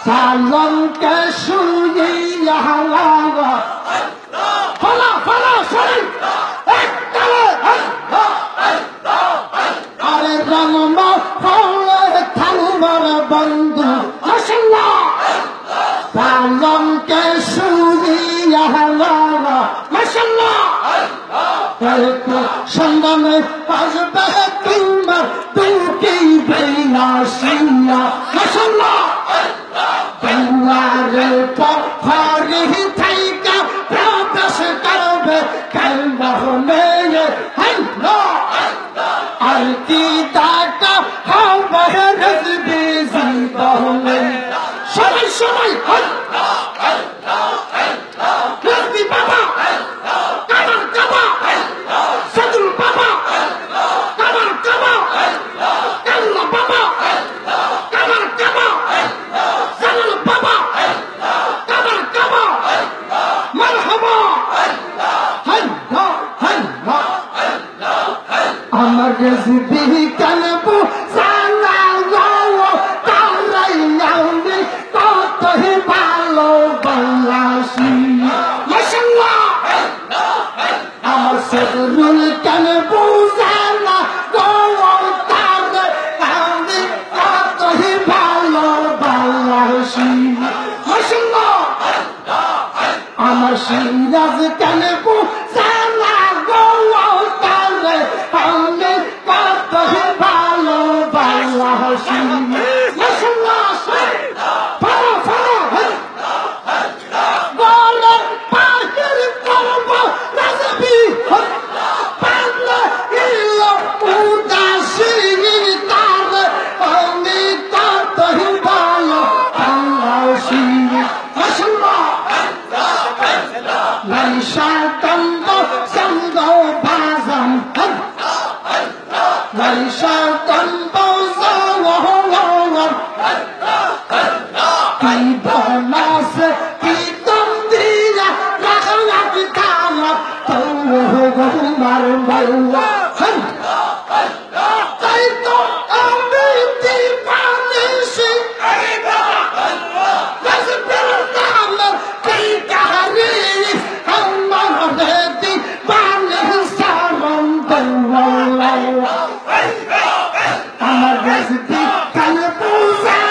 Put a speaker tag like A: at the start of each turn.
A: সালমকে শুইয়া ফলা ফলা সরি এককালে আরে রঙম হলে থাঙ্গর বন্ধু মাশাআল্লাহ সালমকে শুইয়া মাশাআল্লাহ সন্ধানে আসবে কিংবা দুটি বেনাসিয়া মাশাআল্লাহ দুয়ারে পথরে থাইকা প্রকাশ করবে কালবা হলে আল্লাহ আর কি টাকা হবে রিজবি জীবনে সবাই সবাই আল্লাহ আল্লাহ আল্লাহ রিজবি বাবা কামার কাবা সাদুল বাবা কামার কাবা কাল্লা বাবা কামার কাবা সাদুল বাবা কামার কাবা মারহাবা আল্লাহ আল্লাহ আমার রিজবি কালবু সালা যাও তারাই আমি কতই ভালো বাংলাদেশি মাশাআল্লাহ আমার সদরুল কালবু সালা যাও তারাই আমি কতই ভালো বাংলাদেশি মাশাআল্লাহ আমার সিরাজ কালবু সালা যাও তারাই আমি কতই ভালো বাংলাদেশি মাশাআল্লাহ ফারা ফারা বলে পাখির করব রাজবি পাগলা ইলো উদাসী তার আমি কতই ভালো বাংলাদেশি মাশাআল্লাহ লাইসা তন্দ সঙ্গ বাজাম লাইসা তন্দ কি বনাস কি তন্দিরা রাখা কি কামা তো গোমার মাল্লা তাই তো আমি দিবানিসি রাজবের নাম কি কাহারি আমার রেদি বানি সারম দওয়াল্লাহ আমার রেদি কাল পূজা